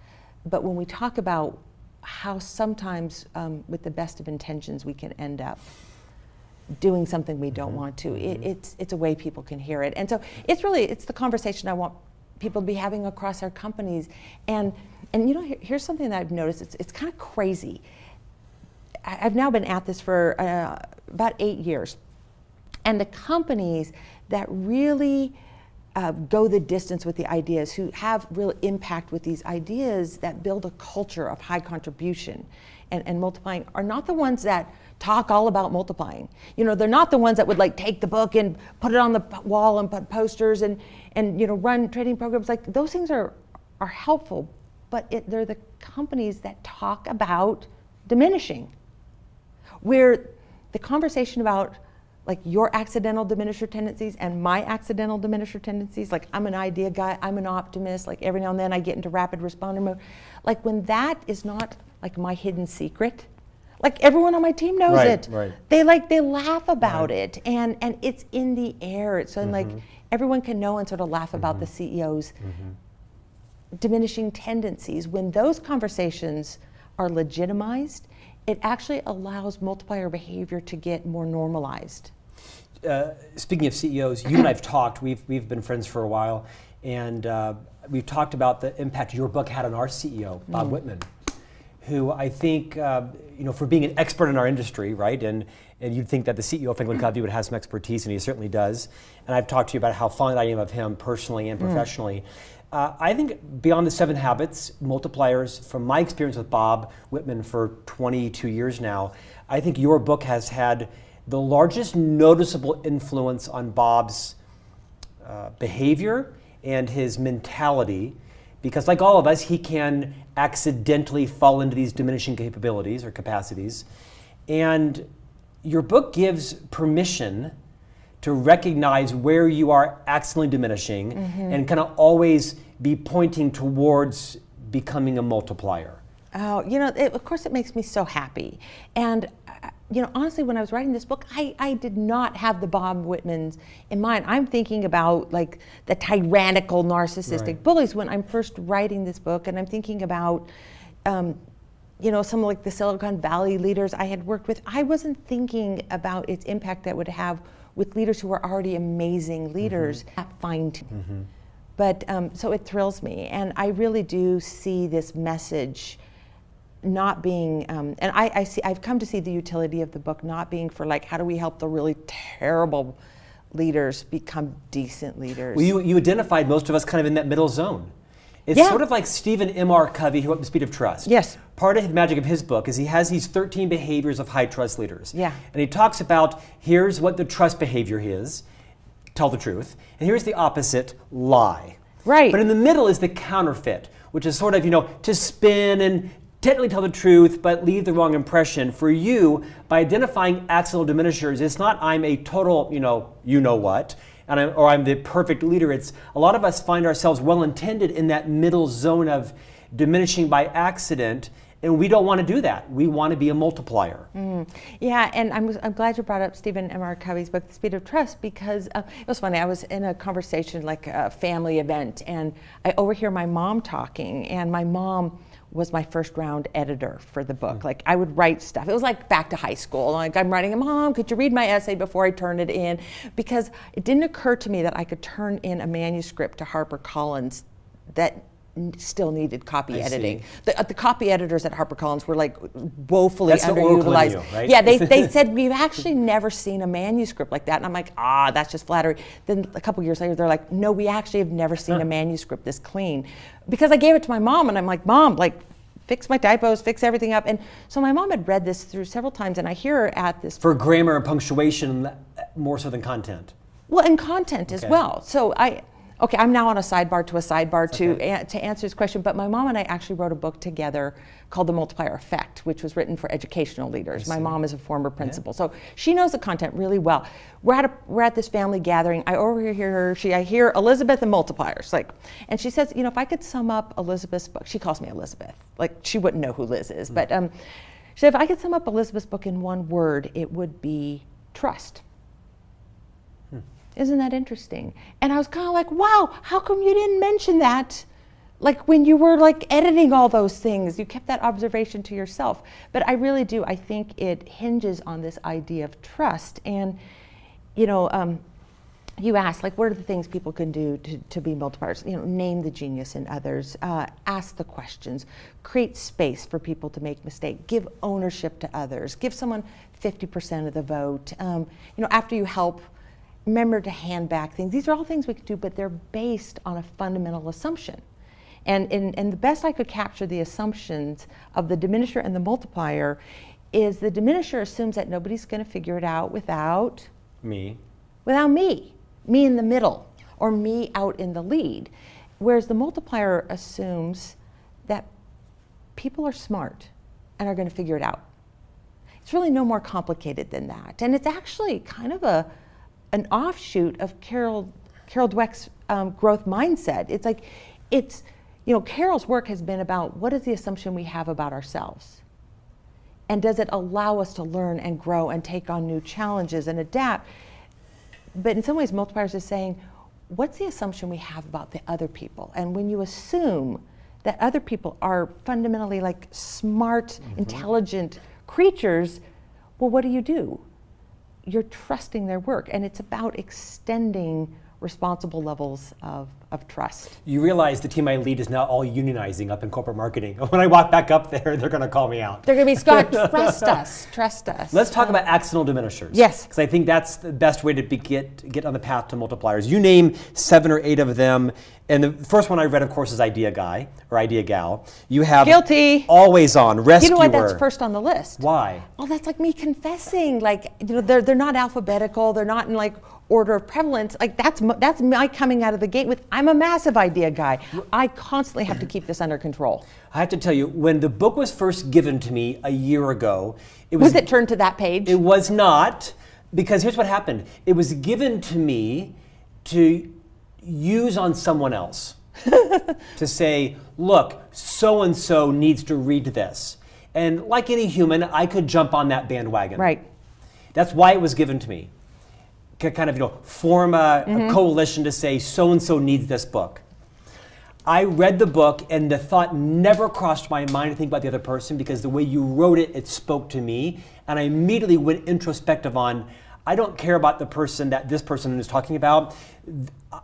But when we talk about how sometimes with the best of intentions we can end up doing something we don't want to, it's a way people can hear it. And so it's the conversation I want people to be having across our companies. And here's something that I've noticed. It's kind of crazy. I've now been at this for about 8 years. And the companies that really go the distance with the ideas, who have real impact with these ideas that build a culture of high contribution and multiplying, are not the ones that talk all about multiplying. They're not the ones that would like take the book and put it on the wall and put posters and run training programs. Like, those things are helpful, but they're the companies that talk about diminishing, where the conversation about like your accidental diminisher tendencies and my accidental diminisher tendencies, like, I'm an idea guy, I'm an optimist, like every now and then I get into rapid responder mode. Like, when that is not like my hidden secret, like everyone on my team knows it. Right. They laugh about it, and it's in the air. So like everyone can know and sort of laugh about the CEO's diminishing tendencies. When those conversations are legitimized, it actually allows multiplier behavior to get more normalized. Speaking of CEOs, you and I've talked. We've been friends for a while, and we've talked about the impact your book had on our CEO, Bob Whitman, who I think, for being an expert in our industry, right? And you'd think that the CEO of Franklin Covey would have some expertise, and he certainly does. And I've talked to you about how fond I am of him personally and professionally. I think beyond the 7 habits, multipliers, from my experience with Bob Whitman for 22 years now, I think your book has had the largest noticeable influence on Bob's behavior and his mentality, because like all of us, he can accidentally fall into these diminishing capabilities or capacities. And your book gives permission to recognize where you are accidentally diminishing and kind of always be pointing towards becoming a multiplier. Oh, of course it makes me so happy. And honestly, when I was writing this book, I did not have the Bob Whitmans in mind. I'm thinking about like the tyrannical, narcissistic bullies when I'm first writing this book, and I'm thinking about some like the Silicon Valley leaders I had worked with. I wasn't thinking about its impact that would have with leaders who were already amazing leaders at fine-tuning. But so it thrills me, and I really do see this message not being, and I've come to see the utility of the book not being for like, how do we help the really terrible leaders become decent leaders? Well, you identified most of us kind of in that middle zone. It's sort of like Stephen M.R. Covey, who wrote The Speed of Trust. Yes. Part of the magic of his book is he has these 13 behaviors of high trust leaders. Yeah. And he talks about, here's what the trust behavior is, tell the truth, and here's the opposite, lie. Right. But in the middle is the counterfeit, which is sort of, to spin and technically tell the truth, but leave the wrong impression. For you, by identifying accidental diminishers, it's not I'm a total, you know what, and I'm the perfect leader. It's a lot of us find ourselves well-intended in that middle zone of diminishing by accident, and we don't want to do that. We want to be a multiplier. Yeah, and I'm glad you brought up Stephen M. R. Covey's book, The Speed of Trust, because it was funny. I was in a conversation, like a family event, and I overhear my mom talking, and my mom was my first round editor for the book. Like, I would write stuff. It was like back to high school. Like, I'm writing, Mom, could you read my essay before I turn it in? Because it didn't occur to me that I could turn in a manuscript to HarperCollins that still needed copy editing. The copy editors at HarperCollins were like woefully underutilized. You, right? Yeah, they said, we've actually never seen a manuscript like that. And I'm like, that's just flattery. Then a couple years later, they're like, no, we actually have never seen a manuscript this clean. Because I gave it to my mom, and I'm like, Mom, like, fix my typos, fix everything up. And so my mom had read this through several times, and I hear her at this. For grammar and punctuation, more so than content. Well, and content as well. So I'm now on a sidebar to answer this question, but my mom and I actually wrote a book together called The Multiplier Effect, which was written for educational leaders. My mom is a former principal, so she knows the content really well. We're at this family gathering. I overhear her. I hear Elizabeth and multipliers, and she says, if I could sum up Elizabeth's book, she calls me Elizabeth, like she wouldn't know who Liz is, but she said, if I could sum up Elizabeth's book in one word, it would be trust. Isn't that interesting? And I was kind of like, wow, how come you didn't mention that? Like when you were like editing all those things, you kept that observation to yourself. But I really do. I think it hinges on this idea of trust. And, you asked, like, what are the things people can do to be multipliers? Name the genius in others, ask the questions, create space for people to make mistakes, give ownership to others, give someone 50% of the vote. After you help, remember to hand back things. These are all things we can do, but they're based on a fundamental assumption. And the best I could capture the assumptions of the diminisher and the multiplier is the diminisher assumes that nobody's going to figure it out without me. Without me in the middle, or me out in the lead. Whereas the multiplier assumes that people are smart and are going to figure it out. It's really no more complicated than that. And it's actually kind of an offshoot of Carol Dweck's growth mindset. It's Carol's work has been about what is the assumption we have about ourselves? And does it allow us to learn and grow and take on new challenges and adapt? But in some ways, multipliers is saying, what's the assumption we have about the other people? And when you assume that other people are fundamentally like smart, intelligent creatures, well, what do? You're trusting their work, and it's about extending responsible levels of trust. You realize the team I lead is now all unionizing up in corporate marketing. When I walk back up there, they're going to call me out. They're going to be, Scott, trust us. Let's talk about accidental diminishers. Yes. Because I think that's the best way to get on the path to multipliers. You name 7 or 8 of them. And the first one I read, of course, is Idea Guy or Idea Gal. You have Guilty. Always On, Rescuer. You know what? That's first on the list. Why? Well, that's like me confessing. They're not alphabetical. They're not in order of prevalence. That's my coming out of the gate with, I'm a massive idea guy. I constantly have to keep this under control. I have to tell you, when the book was first given to me a year ago, was it turned to that page? It was not, because here's what happened. It was given to me to use on someone else. To say, look, so-and-so needs to read this. And like any human, I could jump on that bandwagon. Right. That's why it was given to me. Kind of, form a coalition to say, so-and-so needs this book. I read the book, and the thought never crossed my mind to think about the other person, because the way you wrote it, it spoke to me. And I immediately went introspective on, I don't care about the person that this person is talking about.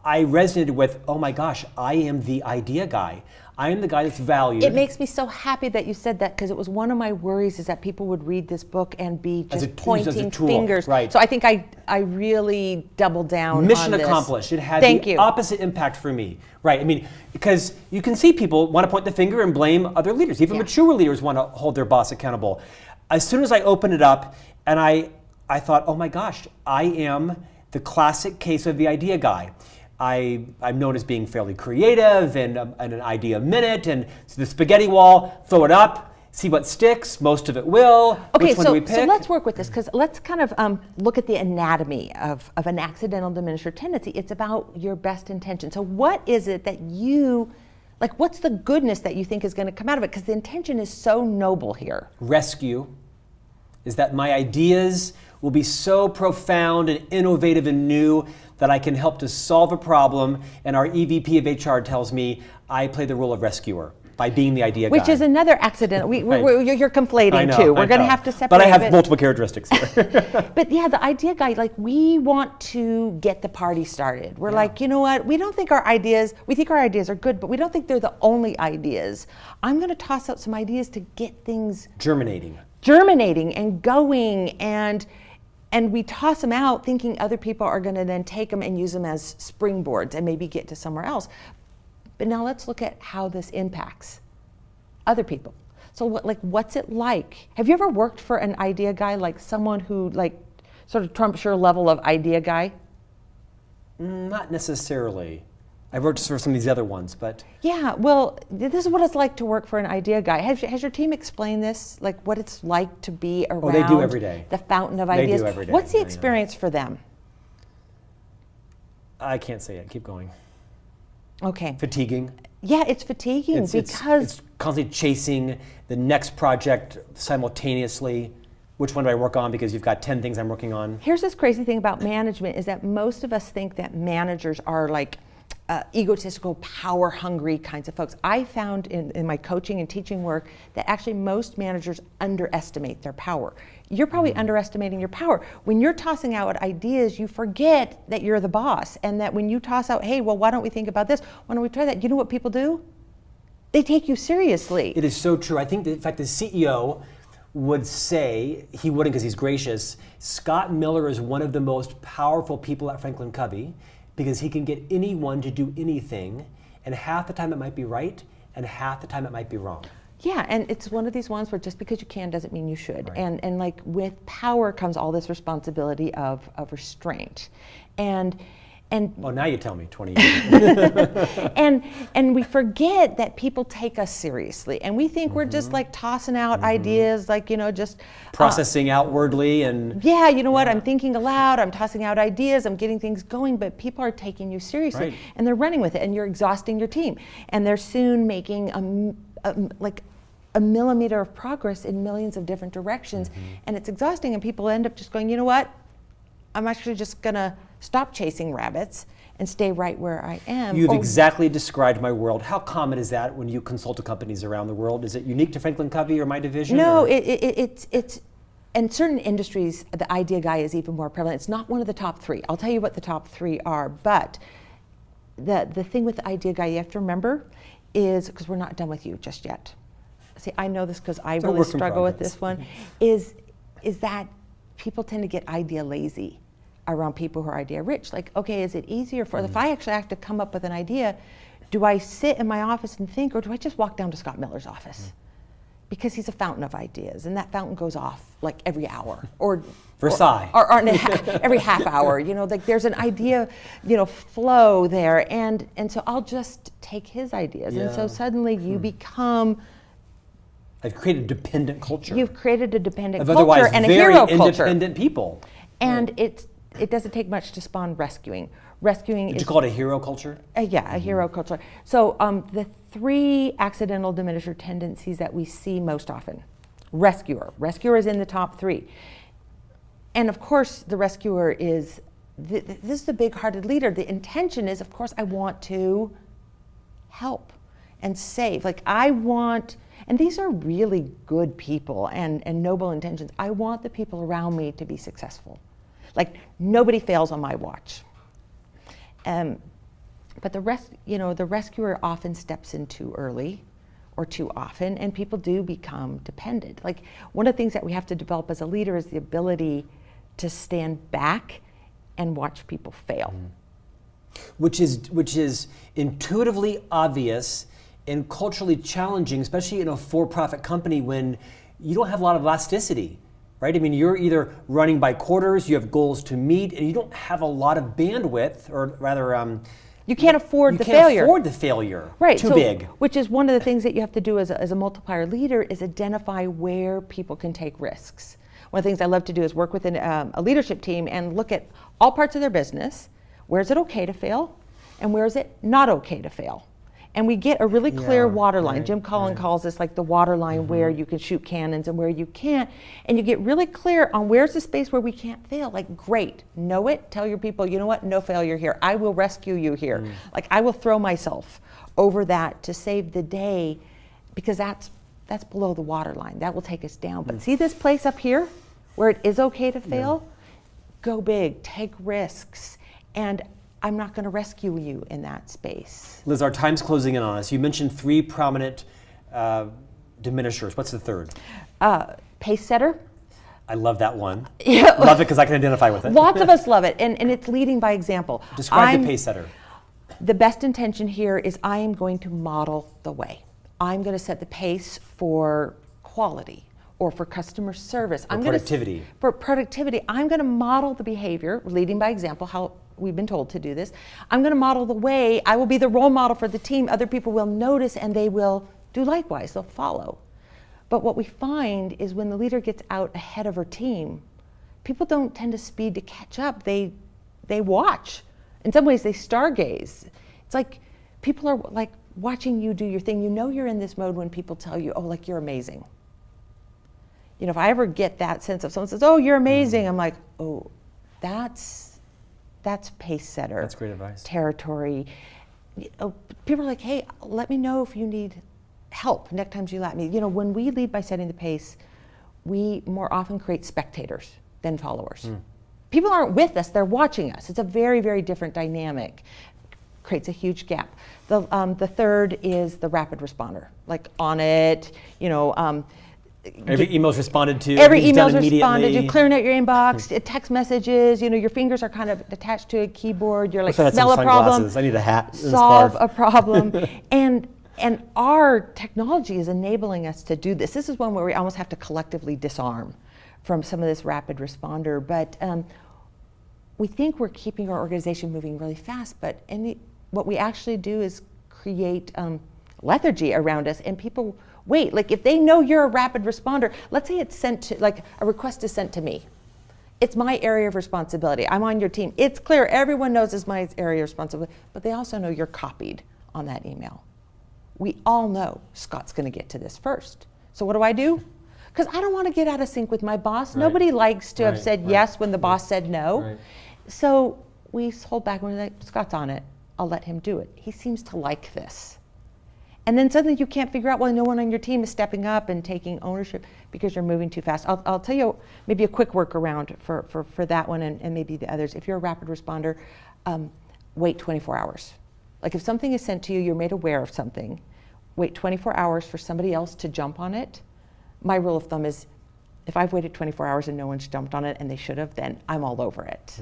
I resonated with, oh my gosh, I am the idea guy. I am the guy that's valued. It makes me so happy that you said that, because it was one of my worries, is that people would read this book and be just pointing fingers. Right. So I think I really doubled down on this. Mission accomplished. It had the opposite impact for me. Right. I mean, because you can see people want to point the finger and blame other leaders. Even mature leaders want to hold their boss accountable. As soon as I opened it up, and I thought, oh my gosh, I am the classic case of the idea guy. I'm known as being fairly creative and an idea a minute, and the spaghetti wall, throw it up, see what sticks. Most of it will. Okay, Which one do we pick? so let's work with this, because let's kind of look at the anatomy of an accidental diminisher tendency. It's about your best intention. So what is it that you, like, what's the goodness that you think is going to come out of it? Because the intention is so noble here. Rescue is that my ideas will be so profound and innovative and new that I can help to solve a problem. And our EVP of HR tells me I play the role of rescuer by being the idea guy. Which is another accidental. You're conflating I know, two. We're I going to know. have to separate. But I have multiple characteristics here. But yeah, the idea guy, like, we want to get the party started. We're like, you know what? We don't think our ideas, we think our ideas are good, but we don't think they're the only ideas. I'm going to toss out some ideas to get things germinating and going, and we toss them out thinking other people are going to then take them and use them as springboards and maybe get to somewhere else. But now let's look at how this impacts other people. So what's it like? Have you ever worked for an idea guy, like someone who like sort of trumps your level of idea guy? Not necessarily. I worked for some of these other ones, but... Yeah, well, this is what it's like to work for an idea guy. Has your team explained this, like what it's like to be around they do every day. the fountain of ideas? They do every day. What's the experience for them? I can't say it. Keep going. Okay. Fatiguing. Yeah, it's fatiguing because... It's constantly chasing the next project simultaneously. Which one do I work on? Because you've got 10 things I'm working on. Here's this crazy thing about management is that most of us think that managers are like egotistical, power-hungry kinds of folks. I found in my coaching and teaching work that actually most managers underestimate their power. You're probably underestimating your power. When you're tossing out ideas, you forget that you're the boss, and that when you toss out, hey, well, why don't we think about this? Why don't we try that? You know what people do? They take you seriously. It is so true. I think that, in fact, the CEO would say, he wouldn't because he's gracious, Scott Miller is one of the most powerful people at Franklin Covey, because he can get anyone to do anything, and half the time it might be right, and half the time it might be wrong. Yeah, and it's one of these ones where just because you can doesn't mean you should. Right. And like with power comes all this responsibility of restraint. And well, now you tell me, 20 years. and we forget that people take us seriously, and we think we're just like tossing out ideas, like, you know, just processing outwardly, and yeah, you know what, I'm thinking aloud, I'm tossing out ideas, I'm getting things going, but people are taking you seriously, right, and they're running with it, and you're exhausting your team, and they're soon making a millimeter of progress in millions of different directions, and it's exhausting, and people end up just going, you know what, I'm actually just gonna stop chasing rabbits and stay right where I am. You've exactly described my world. How common is that when you consult to companies around the world? Is it unique to Franklin Covey or my division? No, it's in certain industries, the idea guy is even more prevalent. It's not one of the top three. I'll tell you what the top three are, but the thing with the idea guy you have to remember is, because we're not done with you just yet. See, I know this because I really struggle with this one, is that people tend to get idea lazy around people who are idea rich. Like, okay, is it easier for, if I actually have to come up with an idea, do I sit in my office and think, or do I just walk down to Scott Miller's office? Because he's a fountain of ideas, and that fountain goes off like every hour, or Versailles, or every half hour. You know, like there's an idea, you know, flow there, and so I'll just take his ideas, and so suddenly you become. I've created a dependent culture. You've created a dependent culture and a hero culture. Independent people. And it doesn't take much to spawn rescuing. Rescuing Did you call it a hero culture? Yeah, a hero culture. So the three accidental diminisher tendencies that we see most often. Rescuer. Rescuer is in the top three. And of course, the rescuer is, this is the big-hearted leader. The intention is, of course, I want to help and save. Like I want, and these are really good people and noble intentions. I want the people around me to be successful. Like nobody fails on my watch. But the rescuer often steps in too early or too often, and people do become dependent. Like one of the things that we have to develop as a leader is the ability to stand back and watch people fail. Which is intuitively obvious and culturally challenging, especially in a for-profit company when you don't have a lot of elasticity. Right? I mean, you're either running by quarters, you have goals to meet, and you don't have a lot of bandwidth, or rather You can't afford the can't failure. afford the failure. Right. Too big. Which is one of the things that you have to do as a multiplier leader is identify where people can take risks. One of the things I love to do is work with a leadership team and look at all parts of their business. Where is it okay to fail? And where is it not okay to fail? And we get a really clear water line. Right, Jim Collins calls this like the water line where you can shoot cannons and where you can't. And you get really clear on where's the space where we can't fail. Like, great, know it, tell your people, you know what, no failure here. I will rescue you here. Like, I will throw myself over that to save the day, because that's below the water line. That will take us down. But see this place up here where it is okay to fail? Go big, take risks. And I'm not going to rescue you in that space. Liz, our time's closing in on us. You mentioned 3 prominent diminishers. What's the third? Pace setter. I love that one. Love it because I can identify with it. Lots of us love it, and it's leading by example. Describe the pace setter. The best intention here is I am going to model the way. I'm going to set the pace for quality or for customer service. For productivity. For productivity, I'm going to model the behavior, leading by example, how we've been told to do this. I'm going to model the way. I will be the role model for the team. Other people will notice and they will do likewise. They'll follow. But what we find is when the leader gets out ahead of her team, people don't tend to speed to catch up. They watch. In some ways, they stargaze. It's like people are like watching you do your thing. You know you're in this mode when people tell you, oh, like, you're amazing. You know, if I ever get that sense of someone says, oh, you're amazing, I'm like, oh, that's pace setter. That's great advice. Territory. You know, people are like, hey, let me know if you need help next time you let me. You know, when we lead by setting the pace, we more often create spectators than followers. People aren't with us, they're watching us. It's a very, very different dynamic. Creates a huge gap. The third is the rapid responder. Like, on it, you know, every email's responded to. Every email's responded to, clearing out your inbox, text messages, you know, your fingers are kind of attached to a keyboard, you're like, smell a problem. I need a hat. Solve a problem. And our technology is enabling us to do this. This is one where we almost have to collectively disarm from some of this rapid responder. But we think we're keeping our organization moving really fast, but what we actually do is create lethargy around us, and people wait. Like, if they know you're a rapid responder, let's say it's sent to, like, a request is sent to me. It's my area of responsibility. I'm on your team. It's clear. Everyone knows it's my area of responsibility, but they also know you're copied on that email. We all know Scott's going to get to this first. So what do? Because I don't want to get out of sync with my boss. Right. Nobody likes to have said yes when the boss said no. Right. So we hold back and we're like, Scott's on it. I'll let him do it. He seems to like this. And then suddenly you can't figure out why no one on your team is stepping up and taking ownership because you're moving too fast. I'll tell you maybe a quick workaround for that one and maybe the others. If you're a rapid responder, wait 24 hours. Like, if something is sent to you, you're made aware of something, wait 24 hours for somebody else to jump on it. My rule of thumb is if I've waited 24 hours and no one's jumped on it and they should have, then I'm all over it.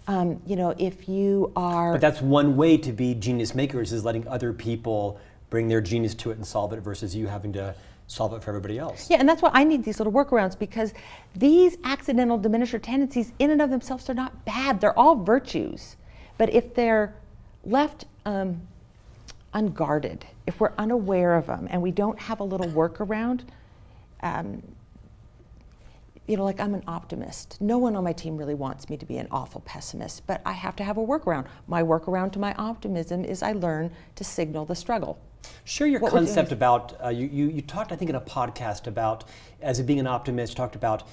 You know, if you are... But that's one way to be genius makers, is letting other people bring their genius to it and solve it versus you having to solve it for everybody else. Yeah, and that's why I need these little workarounds, because these accidental diminisher tendencies in and of themselves are not bad. They're all virtues. But if they're left unguarded, if we're unaware of them and we don't have a little workaround, you know, like, I'm an optimist. No one on my team really wants me to be an awful pessimist, but I have to have a workaround. My workaround to my optimism is I learn to signal the struggle. Share your concept about, you talked, I think, in a podcast about, as being an optimist, you talked about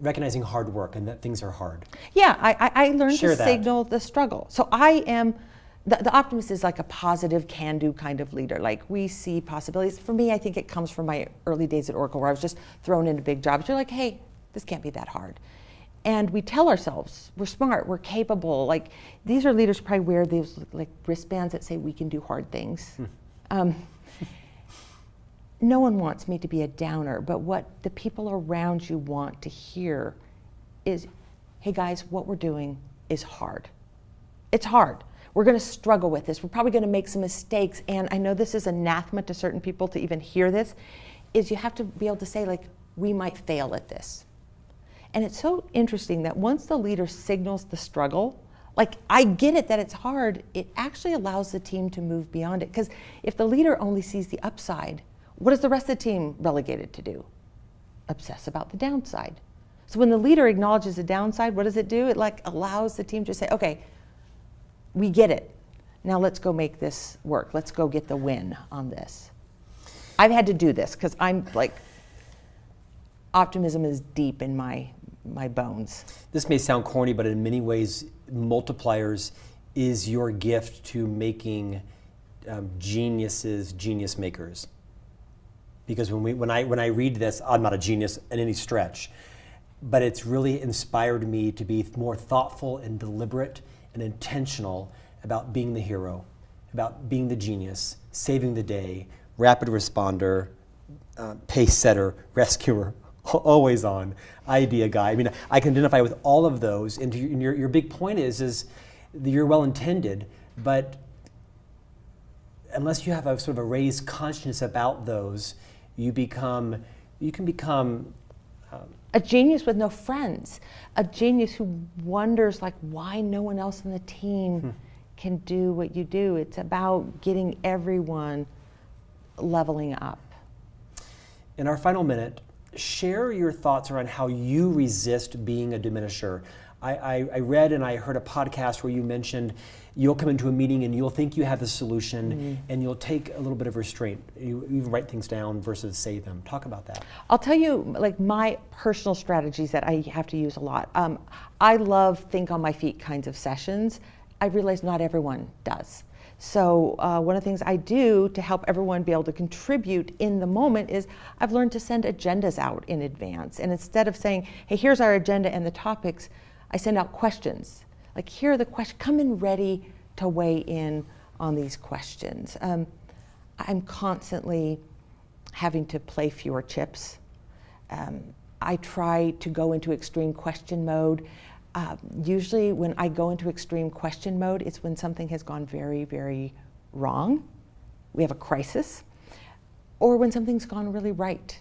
recognizing hard work and that things are hard. Yeah, I learned Share to that. signal the struggle. So I am, the optimist is like a positive, can-do kind of leader. Like, we see possibilities. For me, I think it comes from my early days at Oracle, where I was just thrown into big jobs. You're like, hey, this can't be that hard. And we tell ourselves, we're smart, we're capable. Like, these are leaders probably wear those like wristbands that say we can do hard things. No one wants me to be a downer, but what the people around you want to hear is, hey guys, what we're doing is hard. It's hard. We're going to struggle with this. We're probably going to make some mistakes. And I know this is anathema to certain people to even hear this, is you have to be able to say, like, we might fail at this. And it's so interesting that once the leader signals the struggle, Like, I get it that it's hard. It actually allows the team to move beyond it. Because if the leader only sees the upside, what is the rest of the team relegated to do? Obsess about the downside. So when the leader acknowledges the downside, what does it do? It like allows the team to say, okay, we get it. Now let's go make this work. Let's go get the win on this. I've had to do this because I'm like, optimism is deep in my bones. This may sound corny, but in many ways, multipliers is your gift to making geniuses genius makers. Because when I read this, I'm not a genius in any stretch, but it's really inspired me to be more thoughtful and deliberate and intentional about being the hero, about being the genius, saving the day, rapid responder, pace setter, rescuer, always on, idea guy. I mean, I can identify with all of those. And your big point is that you're well intended, but unless you have a sort of a raised consciousness about those, you can become a genius with no friends, a genius who wonders like why no one else on the team can do what you do. It's about getting everyone leveling up. In our final minute, share your thoughts around how you resist being a diminisher. I read and I heard a podcast where you mentioned you'll come into a meeting and you'll think you have the solution and you'll take a little bit of restraint. You even write things down versus say them. Talk about that. I'll tell you like my personal strategies that I have to use a lot. I love think on my feet kinds of sessions. I realize not everyone does. So one of the things I do to help everyone be able to contribute in the moment is I've learned to send agendas out in advance. And instead of saying, hey, here's our agenda and the topics, I send out questions. Like, here are the questions. Come in ready to weigh in on these questions. I'm constantly having to play fewer chips. I try to go into extreme question mode. Usually when I go into extreme question mode, it's when something has gone very, very wrong. We have a crisis. Or when something's gone really right.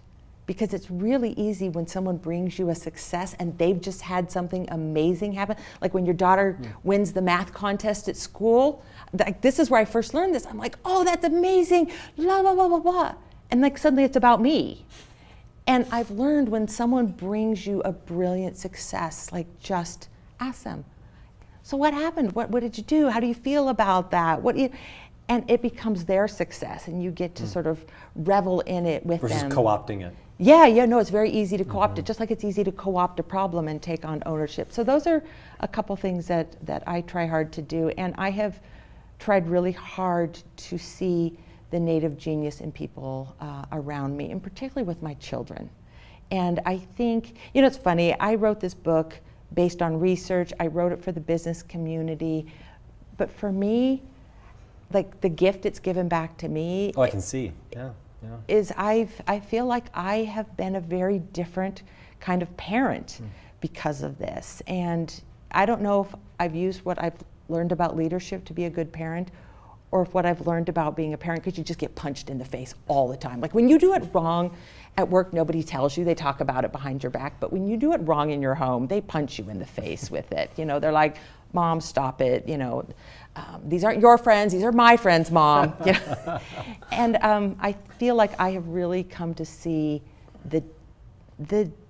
Because it's really easy when someone brings you a success and they've just had something amazing happen. Like when your daughter wins the math contest at school. Like, this is where I first learned this. I'm like, oh, that's amazing, blah, blah, blah, blah, blah. And like suddenly it's about me. And I've learned when someone brings you a brilliant success, like just ask them, so what happened? What did you do? How do you feel about that? And it becomes their success and you get to sort of revel in it with versus them. Versus co-opting it. Yeah, no, it's very easy to co-opt it, just like it's easy to co-opt a problem and take on ownership. So those are a couple things that I try hard to do. And I have tried really hard to see the native genius in people around me, and particularly with my children. And I think, it's funny, I wrote this book based on research. I wrote it for the business community. But for me, like the gift it's given back to me. Oh, I can see, yeah. Is I feel like I have been a very different kind of parent because of this. And I don't know if I've used what I've learned about leadership to be a good parent, or if what I've learned about being a parent, because you just get punched in the face all the time. Like when you do it wrong at work, nobody tells you, they talk about it behind your back, but when you do it wrong in your home, they punch you in the face with it. They're like, Mom, stop it, these aren't your friends, these are my friends, Mom. And I feel like I have really come to see the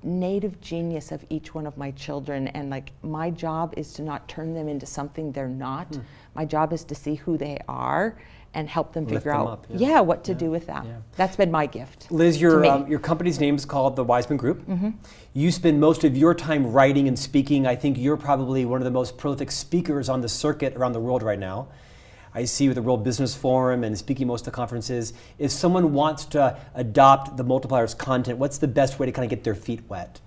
native genius of each one of my children, and like my job is to not turn them into something they're not. My job is to see who they are and help them figure out what to do with that. That's been my gift. Liz, your company's name is called the Wiseman Group. You spend most of your time writing and speaking. I think you're probably one of the most prolific speakers on the circuit around the world right now. I see you at the World Business Forum and speaking most of the conferences. If someone wants to adopt the Multipliers content, what's the best way to kind of get their feet wet?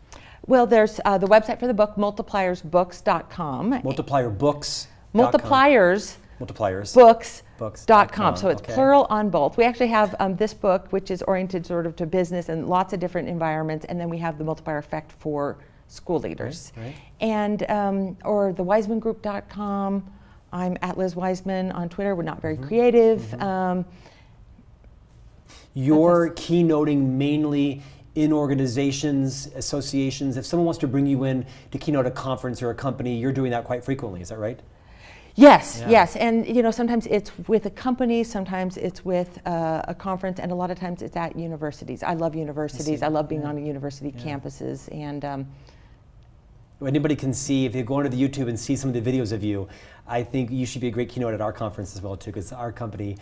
Well, there's the website for the book, multipliersbooks.com. Multipliersbooks.com. So it's plural on both. We actually have this book, which is oriented sort of to business and lots of different environments, and then we have the multiplier effect for school leaders. Right. And or the wisemangroup.com. I'm at Liz Wiseman on Twitter. We're not very creative. You're keynoting mainly in organizations, associations. If someone wants to bring you in to keynote a conference or a company, you're doing that quite frequently. Is that right? Yes, Yeah. yes, and sometimes it's with a company, sometimes it's with a conference, and a lot of times it's at universities. I love universities. I love being on university campuses, and anybody can see, if you go onto the YouTube and see some of the videos of you, I think you should be a great keynote at our conference as well too, because our company,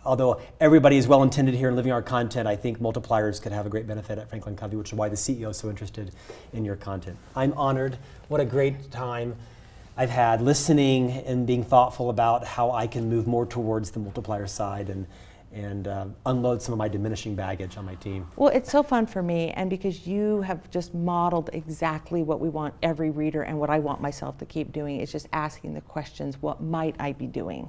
although everybody is well intended here and living our content, I think multipliers could have a great benefit at Franklin Covey, which is why the CEO is so interested in your content. I'm honored. What a great time I've had listening and being thoughtful about how I can move more towards the multiplier side and unload some of my diminishing baggage on my team. Well, it's so fun for me, and because you have just modeled exactly what we want every reader and what I want myself to keep doing, is just asking the questions, what might I be doing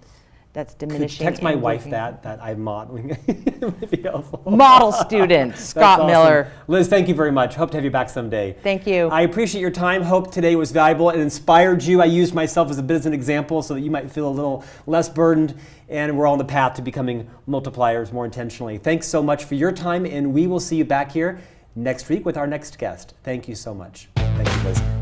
that's diminishing? Text my and wife working. that I'm modeling. It might be helpful. Model student, Scott That's awesome. Miller. Liz, thank you very much. Hope to have you back someday. Thank you. I appreciate your time. Hope today was valuable and inspired you. I used myself as a bit as an example so that you might feel a little less burdened, and we're on the path to becoming multipliers more intentionally. Thanks so much for your time, and we will see you back here next week with our next guest. Thank you so much. Thank you, Liz.